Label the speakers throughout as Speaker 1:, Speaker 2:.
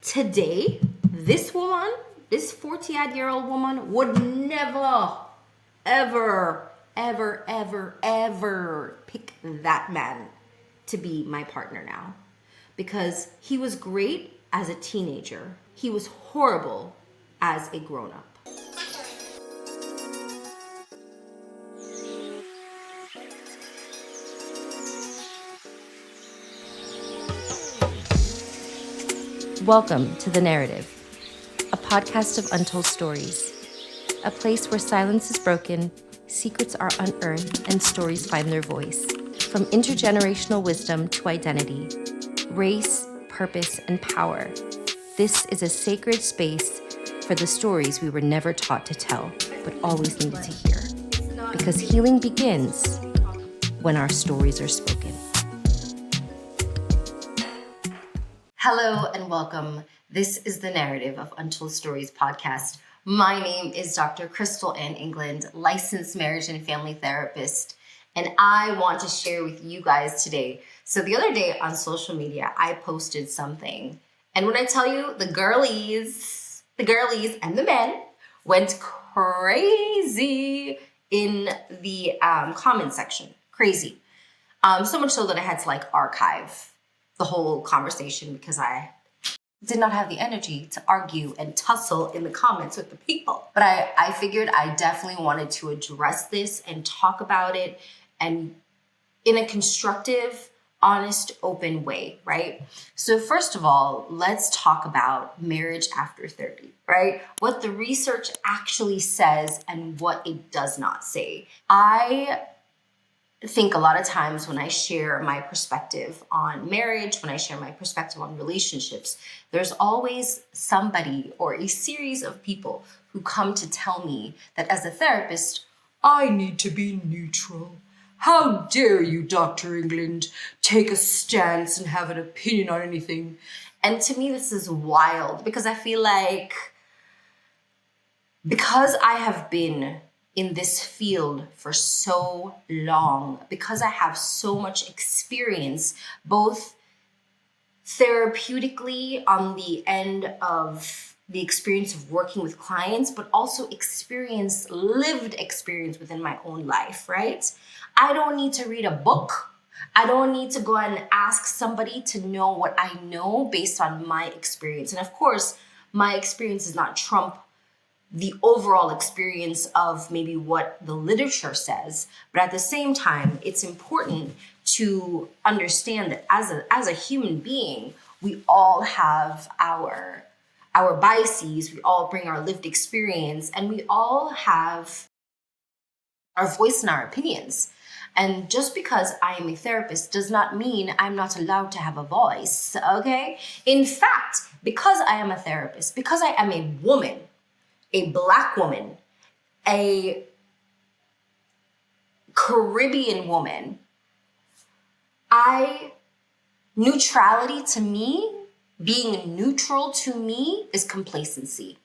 Speaker 1: Today, this woman, this 40-odd-year-old woman would never, ever pick that man to be my partner now. Because he was great as a teenager. He was horrible as a grown-up. Welcome to The Narrative, a podcast of untold stories, a place where silence is broken, secrets are unearthed, and stories find their voice. From intergenerational wisdom to identity, race, purpose, and power, this is a sacred space for the stories we were never taught to tell, but always needed to hear. Because healing begins when our stories are spoken. Hello and welcome. This is the Narrative of Untold Stories podcast. My name is Dr. Crystal Ann England, licensed marriage and family therapist, and I want to share with you guys today. So the other day on social media, I posted something, and when I tell you the girlies and the men went crazy in the comment section. Crazy. So much so that I had to archive the whole conversation because I did not have the energy to argue and tussle in the comments with the people. But I figured I definitely wanted to address this and talk about it and in a constructive, honest, open way, right? So first of all, let's talk about marriage after 30, right? What the research actually says and what it does not say. I think a lot of times when I share my perspective on marriage, when I share my perspective on relationships, there's always somebody or a series of people who come to tell me that as a therapist, I need to be neutral. How dare you, Dr. England, take a stance and have an opinion on anything? And to me, this is wild because I feel like because I have been in this field for so long, because I have so much experience, both therapeutically on the end of the experience of working with clients, but also lived experience within my own life, right? I don't need to read a book. I don't need to go and ask somebody to know what I know based on my experience. And of course, my experience does not trump the overall experience of maybe what the literature says. But at the same time, it's important to understand that as a human being, we all have our biases, we all bring our lived experience, and we all have our voice and our opinions. And just because I am a therapist does not mean I'm not allowed to have a voice, okay? In fact, because I am a therapist, because I am a woman, a Black woman, a Caribbean woman, neutrality to me, being neutral to me is complacency.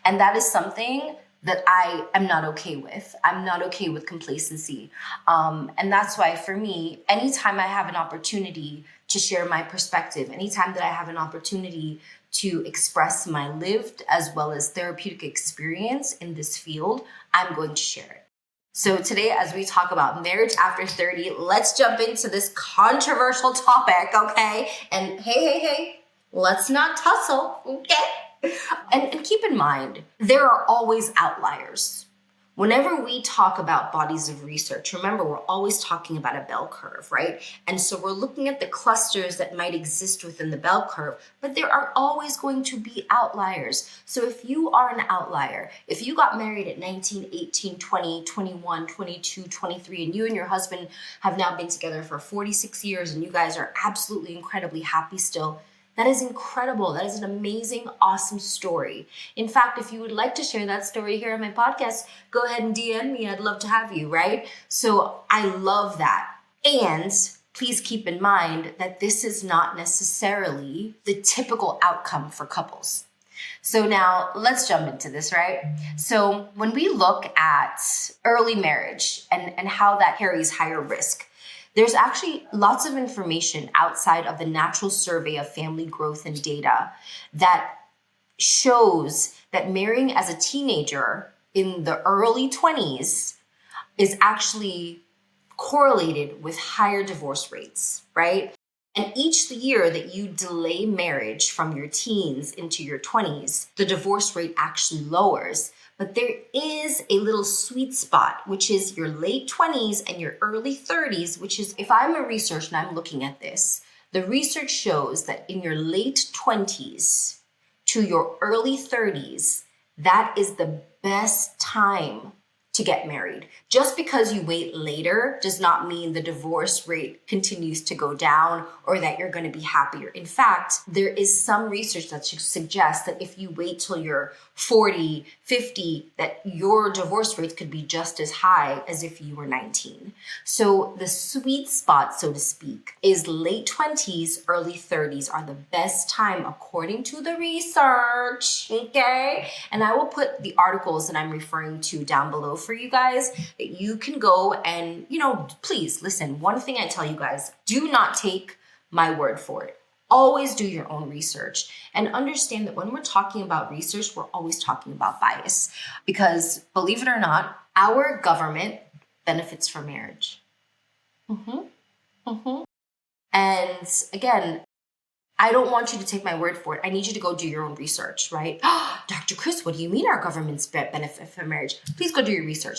Speaker 1: And that is something that I am not okay with. I'm not okay with complacency. And that's why for me, anytime I have an opportunity to share my perspective, anytime that I have an opportunity to express my lived as well as therapeutic experience in this field, I'm going to share it. So today, as we talk about marriage after 30, let's jump into this controversial topic, okay? And hey, let's not tussle, okay? And keep in mind, there are always outliers. Whenever we talk about bodies of research, remember, we're always talking about a bell curve, right? And so we're looking at the clusters that might exist within the bell curve, but there are always going to be outliers. So if you are an outlier, if you got married at 19, 18, 20, 21, 22, 23, and you and your husband have now been together for 46 years and you guys are absolutely incredibly happy still, that is incredible. That is an amazing, awesome story. In fact, if you would like to share that story here on my podcast, go ahead and DM me. I'd love to have you, right? So I love that. And please keep in mind that this is not necessarily the typical outcome for couples. So now let's jump into this, right? So when we look at early marriage and how that carries higher risk, There's actually lots of information outside of the natural survey of family growth and data that shows that marrying as a teenager in the early 20s is actually correlated with higher divorce rates, right? And each year that you delay marriage from your teens into your 20s, the divorce rate actually lowers. But there is a little sweet spot, which is your late 20s and your early 30s, which is, if I'm a researcher and I'm looking at this, the research shows that in your late 20s to your early 30s, that is the best time to get married. Just because you wait later does not mean the divorce rate continues to go down or that you're going to be happier. In fact, there is some research that suggests that if you wait till you're 40, 50, that your divorce rates could be just as high as if you were 19. So the sweet spot, so to speak, is late 20s, early 30s are the best time according to the research, okay? And I will put the articles that I'm referring to down below for you guys that you can go and, please listen. One thing I tell you guys, do not take my word for it. Always do your own research and understand that when we're talking about research, we're always talking about bias because, believe it or not, our government benefits from marriage. And again, I don't want you to take my word for it. I need you to go do your own research, right? Dr. Chris, what do you mean our governments benefit from marriage? Please go do your research.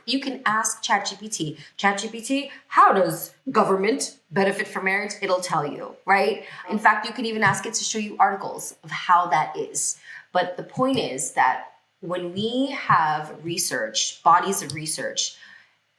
Speaker 1: You can ask ChatGPT. ChatGPT, how does government benefit from marriage? It'll tell you, right? In fact, you can even ask it to show you articles of how that is. But the point is that when we have research, bodies of research,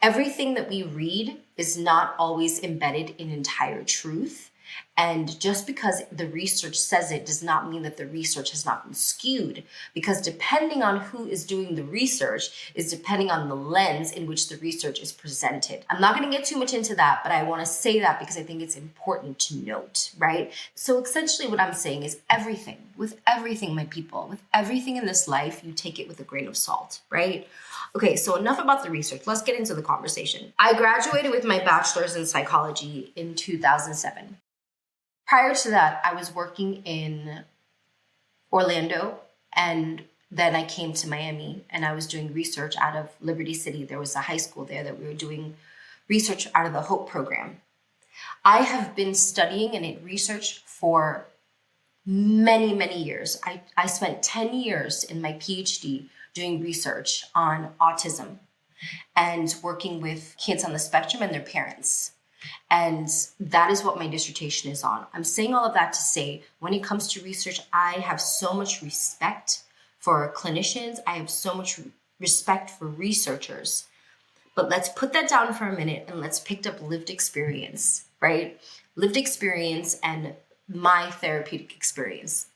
Speaker 1: everything that we read is not always embedded in entire truth. And just because the research says it does not mean that the research has not been skewed, because depending on who is doing the research is depending on the lens in which the research is presented. I'm not going to get too much into that, but I want to say that because I think it's important to note, right? So essentially what I'm saying is with everything, my people, with everything in this life, you take it with a grain of salt, right? Okay, so enough about the research. Let's get into the conversation. I graduated with my bachelor's in psychology in 2007. Prior to that, I was working in Orlando, and then I came to Miami, and I was doing research out of Liberty City. There was a high school there that we were doing research out of the HOPE program. I have been studying and research for many, many years. I spent 10 years in my PhD doing research on autism and working with kids on the spectrum and their parents. And that is what my dissertation is on. I'm saying all of that to say, when it comes to research, I have so much respect for clinicians. I have so much respect for researchers. But let's put that down for a minute and let's pick up lived experience, right? Lived experience and my therapeutic experience.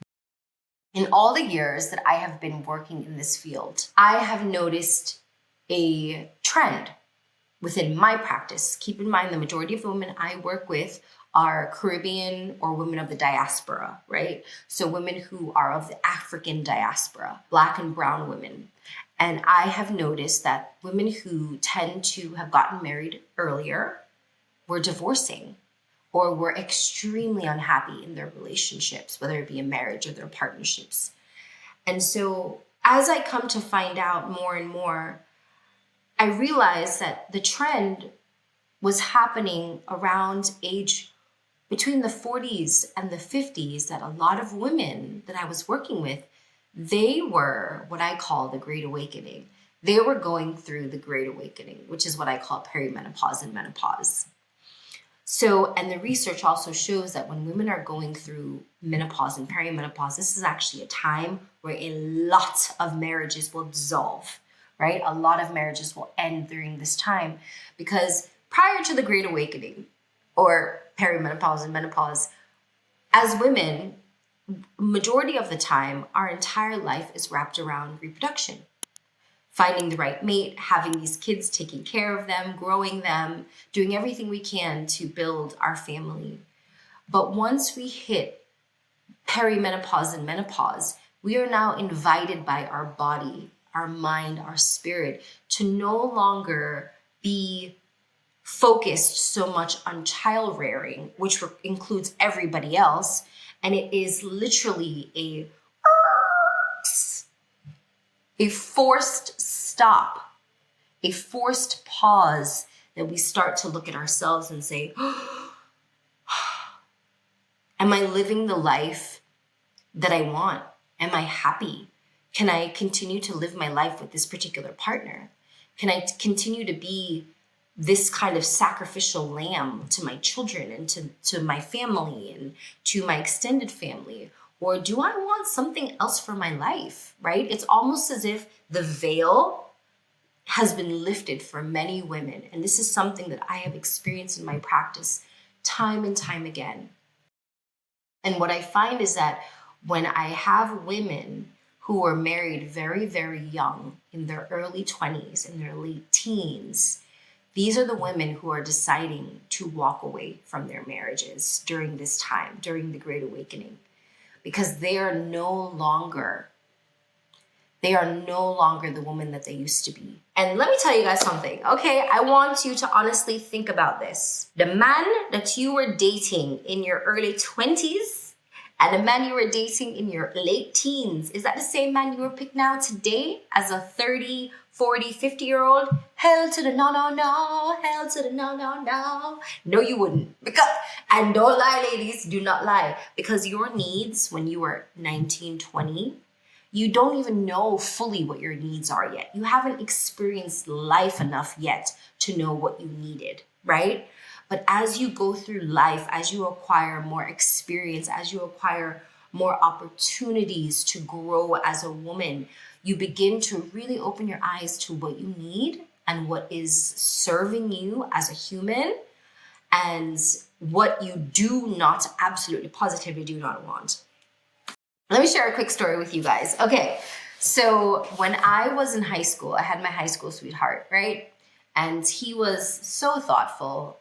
Speaker 1: In all the years that I have been working in this field, I have noticed a trend within my practice. Keep in mind, the majority of the women I work with are Caribbean or women of the diaspora, right? So women who are of the African diaspora, Black and brown women. And I have noticed that women who tend to have gotten married earlier were divorcing or were extremely unhappy in their relationships, whether it be a marriage or their partnerships. And so as I come to find out more and more, I realized that the trend was happening around age between the 40s and the 50s, that a lot of women that I was working with, they were what I call the Great Awakening. They were going through the Great Awakening, which is what I call perimenopause and menopause. So, and the research also shows that when women are going through menopause and perimenopause, this is actually a time where a lot of marriages will dissolve. Right? A lot of marriages will end during this time because prior to the Great Awakening or perimenopause and menopause, as women, majority of the time, our entire life is wrapped around reproduction. Finding the right mate, having these kids, taking care of them, growing them, doing everything we can to build our family. But once we hit perimenopause and menopause, we are now invited by our body, our mind, our spirit, to no longer be focused so much on child rearing, which includes everybody else. And it is literally a forced stop, a forced pause that we start to look at ourselves and say, am I living the life that I want? Am I happy? Can I continue to live my life with this particular partner? Can I continue to be this kind of sacrificial lamb to my children and to my family and to my extended family? Or do I want something else for my life, right? It's almost as if the veil has been lifted for many women. And this is something that I have experienced in my practice time and time again. And what I find is that when I have women who are married very, very young, in their early 20s, in their late teens, these are the women who are deciding to walk away from their marriages during this time, during the Great Awakening, because they are no longer the woman that they used to be. And let me tell you guys something, okay? I want you to honestly think about this. The man that you were dating in your early 20s and the man you were dating in your late teens, is that the same man you will pick now today as a 30, 40, 50-year-old? Hell to the no, no, no. Hell to the no, no, no. No, you wouldn't. And don't lie, ladies. Do not lie. Because your needs when you were 19, 20, you don't even know fully what your needs are yet. You haven't experienced life enough yet to know what you needed, right? But as you go through life, as you acquire more experience, as you acquire more opportunities to grow as a woman, you begin to really open your eyes to what you need and what is serving you as a human and what you do not, absolutely positively do not want. Let me share a quick story with you guys. Okay, so when I was in high school, I had my high school sweetheart, right? And he was so thoughtful.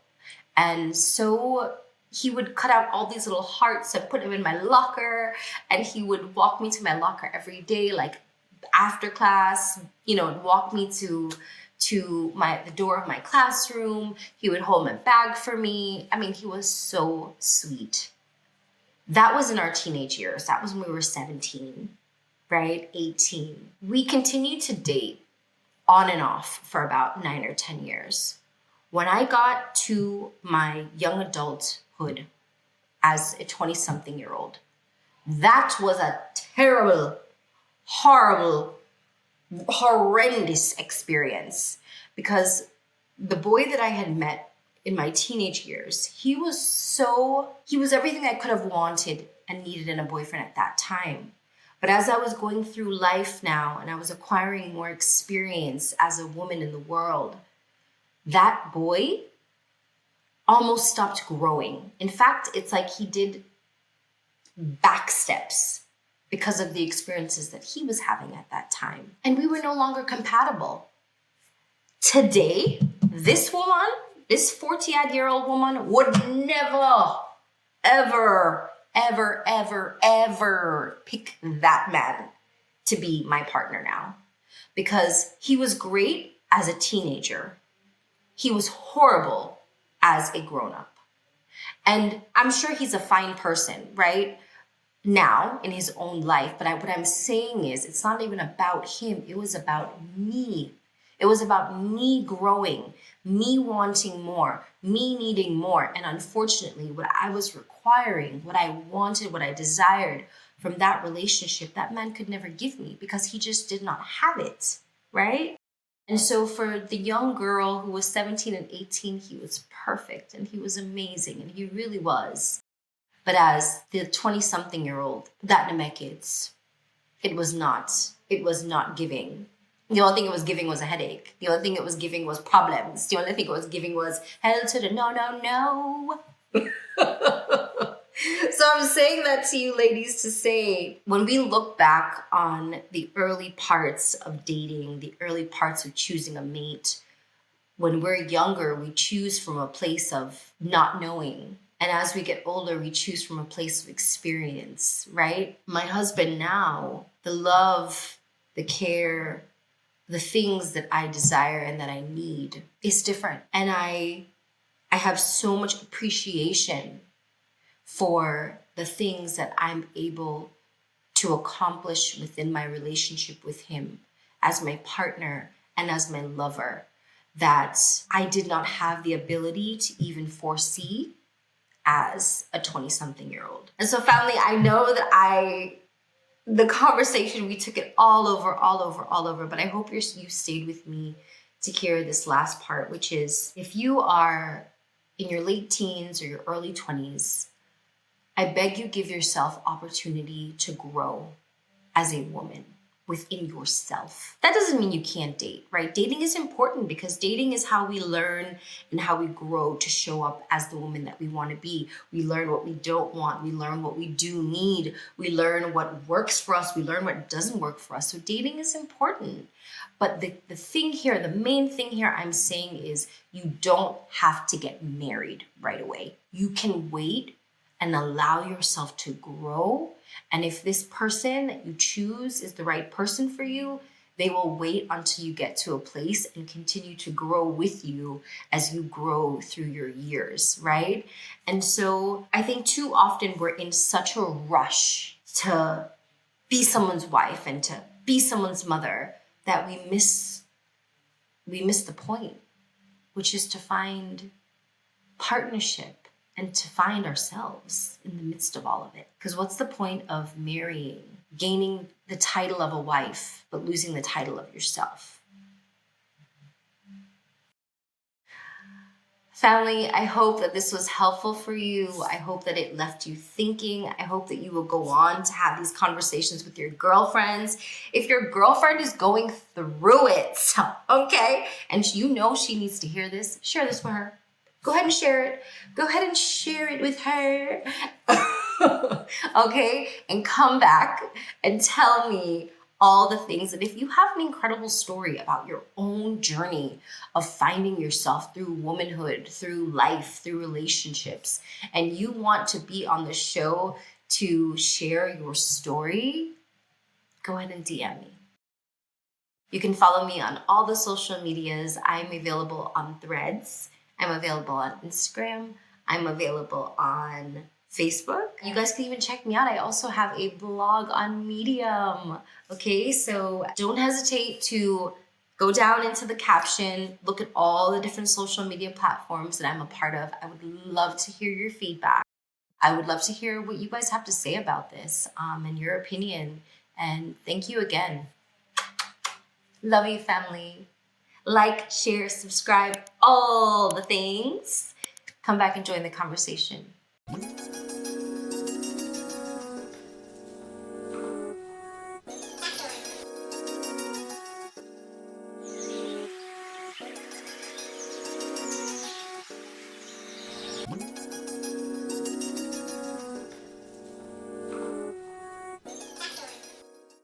Speaker 1: And so he would cut out all these little hearts and put them in my locker. And he would walk me to my locker every day, like after class, walk me to the door of my classroom. He would hold my bag for me. I mean, he was so sweet. That was in our teenage years. That was when we were 17, right? 18. We continued to date on and off for about 9 or 10 years. When I got to my young adulthood as a 20-something-year-old, that was a terrible, horrible, horrendous experience, because the boy that I had met in my teenage years, he was everything I could have wanted and needed in a boyfriend at that time. But as I was going through life now and I was acquiring more experience as a woman in the world, that boy almost stopped growing. In fact, it's like he did back steps because of the experiences that he was having at that time. And we were no longer compatible. Today, this woman, this 40-odd-year-old woman would never, ever, ever, ever, ever pick that man to be my partner now. Because he was great as a teenager. He was horrible as a grown-up. And I'm sure he's a fine person, right? Now, in his own life. But what I'm saying is, it's not even about him. It was about me. It was about me growing, me wanting more, me needing more. And unfortunately, what I was requiring, what I wanted, what I desired from that relationship, that man could never give me because he just did not have it, right? And so for the young girl who was 17 and 18, he was perfect and he was amazing and he really was. But as the 20-something-year-old that Nemekits, it was not giving. The only thing it was giving was a headache. The only thing it was giving was problems. The only thing it was giving was hell to the no, no, no. So I'm saying that to you ladies to say, when we look back on the early parts of dating, the early parts of choosing a mate, when we're younger, we choose from a place of not knowing. And as we get older, we choose from a place of experience, right? My husband now, the love, the care, the things that I desire and that I need is different. And I I have so much appreciation for the things that I'm able to accomplish within my relationship with him as my partner and as my lover that I did not have the ability to even foresee as a 20-something-year-old. And so, family, I know that the conversation, we took it all over, but I hope you stayed with me to hear this last part, which is, if you are in your late teens or your early 20s, I beg you give yourself opportunity to grow as a woman within yourself. That doesn't mean you can't date, right? Dating is important because dating is how we learn and how we grow to show up as the woman that we want to be. We learn what we don't want. We learn what we do need. We learn what works for us. We learn what doesn't work for us. So dating is important. But the thing here, the main thing here I'm saying is you don't have to get married right away. You can wait and allow yourself to grow. And if this person that you choose is the right person for you, they will wait until you get to a place and continue to grow with you as you grow through your years, right? And so I think too often we're in such a rush to be someone's wife and to be someone's mother that we miss the point, which is to find partnership and to find ourselves in the midst of all of it. Because what's the point of marrying, gaining the title of a wife, but losing the title of yourself? Family, I hope that this was helpful for you. I hope that it left you thinking. I hope that you will go on to have these conversations with your girlfriends. If your girlfriend is going through it, okay, and you know she needs to hear this, share this with her. Go ahead and share it. Go ahead and share it with her. Okay? And come back and tell me all the things. And if you have an incredible story about your own journey of finding yourself through womanhood, through life, through relationships, and you want to be on the show to share your story, go ahead and DM me. You can follow me on all the social medias. I'm available on Threads. I'm available on Instagram. I'm available on Facebook. You guys can even check me out. I also have a blog on Medium. Okay, so don't hesitate to go down into the caption, look at all the different social media platforms that I'm a part of. I would love to hear your feedback. I would love to hear what you guys have to say about this and your opinion. And thank you again. Love you, family. Like, share, subscribe, all the things. Come back and join the conversation.